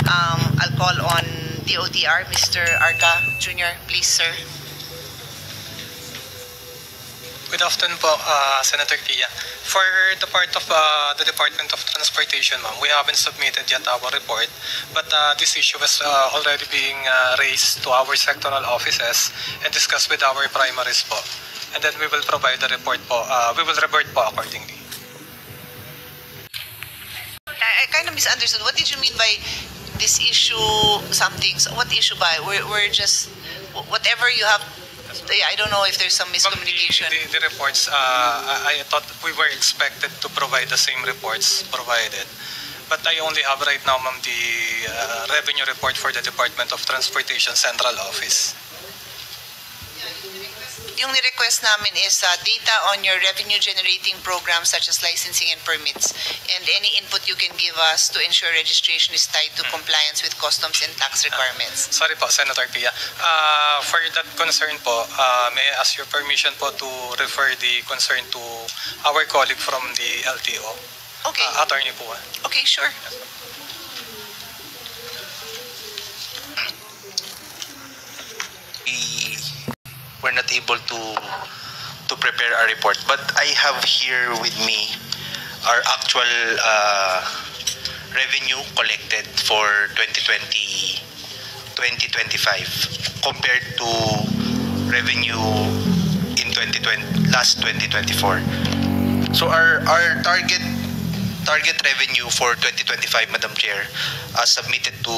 I'll call on DOTR, Mr. Arca Jr. Please, sir. Good afternoon po, Senator Tia. For the part of the Department of Transportation, ma'am, we haven't submitted yet our report, but this issue was already being raised to our sectoral offices and discussed with our primaries po. And then we will provide the report po. We will revert po accordingly. I kind of misunderstood. What did you mean by this issue something? So what issue by? We're just, whatever you have. Yeah, I don't know if there's some miscommunication. The reports, I thought we were expected to provide the same reports provided. But I only have right now, ma'am, the revenue report for the Department of Transportation Central Office. Yung request namin is data on your revenue-generating programs such as licensing and permits, and any input you can give us to ensure registration is tied to compliance with customs and tax requirements. Sorry po, Senator Tia. For that concern po, may I ask your permission po to refer the concern to our colleague from the LTO? Okay. Attorney po. Okay, sure. We're not able to prepare a report, but I have here with me our actual revenue collected for 2025 compared to revenue in 2024. So our target revenue for 2025, Madam Chair, submitted to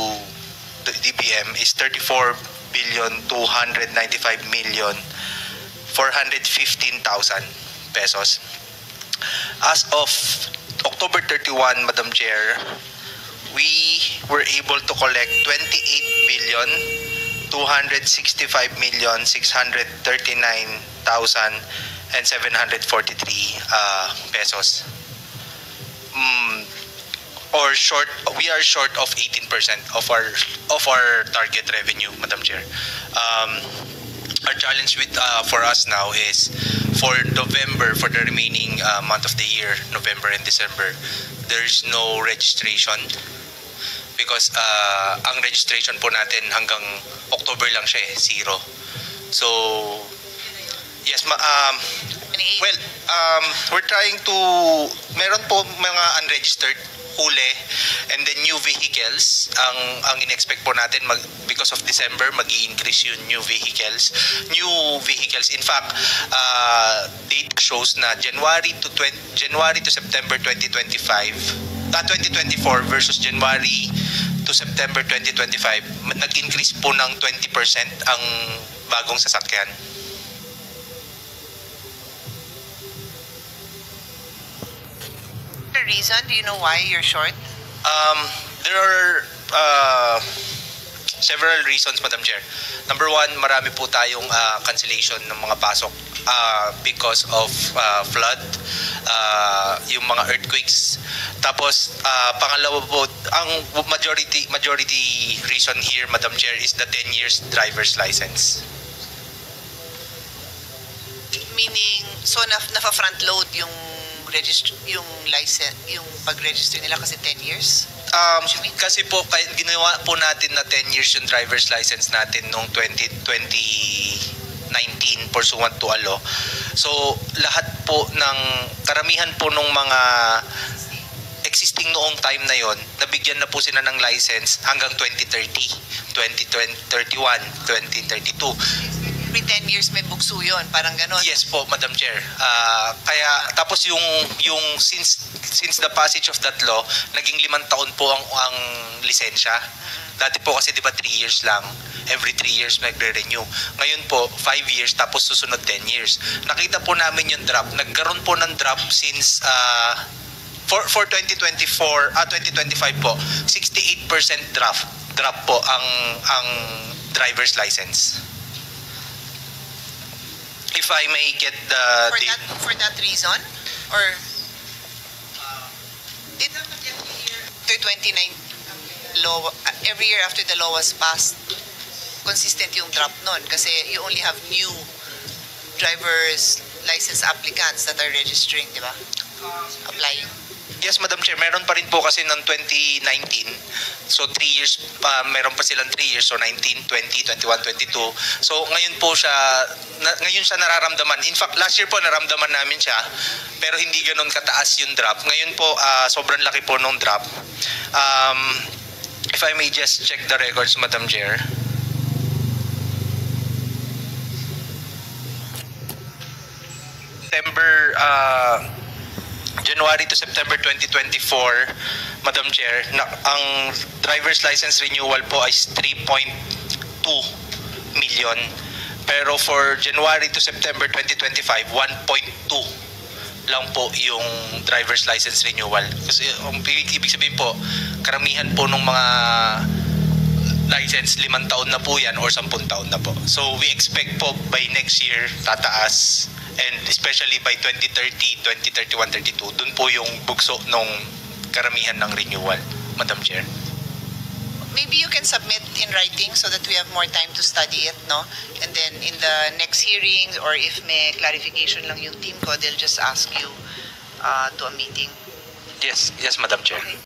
the DBM is 34,295,415,000 pesos. As of October 31, Madam Chair, we were able to collect 28,265,639,743 pesos. Or short, we are short of 18% of our target revenue, Madam Chair. Our challenge for us now is for November, for the remaining month of the year, November and December, there's no registration because ang registration po natin hanggang October lang siya eh, 0. So yes, we're trying to, meron po mga unregistered huli, and then new vehicles ang in-expect po natin because of December mag-i-increase yung new vehicles. In fact, data shows na January to September 2024 versus January to September 2025 nag-increase po ng 20% ang bagong sasakyan. Reason? Do you know why you're short? There are several reasons, Madam Chair. Number one, marami po tayong cancellation ng mga pasok because of flood, yung mga earthquakes. Tapos pangalawa po, ang majority reason here, Madam Chair, is the 10 years driver's license. Meaning, so na-front load yung license, yung pag-register nila kasi 10 years? Kasi po ginawa po natin na 10 years yung driver's license natin noong 2019 pursuant to a law. So lahat po ng karamihan po ng mga existing noong time na yon, nabigyan na po sila ng license hanggang 2030, 2031, 2032. Every 10 years may bugso yun, parang ganon. Yes po, Madam Chair. Kaya tapos yung since the passage of that law, naging 5 taon po ang lisensya. Dati po kasi 'di ba 3 years lang. Every 3 years nagre-renew. Ngayon po 5 years tapos susunod 10 years. Nakita po namin yung drop. Nagkaroon po ng drop since for 2024, 2025 po, 68% drop po ang driver's license. If I may get the for that reason, or did after 29 law, every year after the law was passed, consistent yung drop nun kasi you only have new driver's license applicants that are registering, di ba? Applying. Yes, Madam Chair, meron pa rin po kasi ng 2019. So 3 years, meron pa silang 3 years, so 19, 20, 21, 22. So ngayon po siya, ngayon siya nararamdaman. In fact, last year po naramdaman namin siya, pero hindi ganun kataas yung drop. Ngayon po, sobrang laki po nung drop. If I may just check the records, Madam Chair. January to September 2024, Madam Chair, ang driver's license renewal po ay 3.2 million. Pero for January to September 2025, 1.2 lang po yung driver's license renewal. Kasi ibig sabihin po, karamihan po ng mga license 5 taon na po yan or 10 taon na po. So we expect po by next year tataas, and especially by 2030, 2031, 32, dun po yung bugso nung karamihan ng renewal, Madam Chair. Maybe you can submit in writing so that we have more time to study it, no? And then in the next hearing, or if may clarification lang yung team ko, they'll just ask you to a meeting. Yes, Madam Chair. Okay.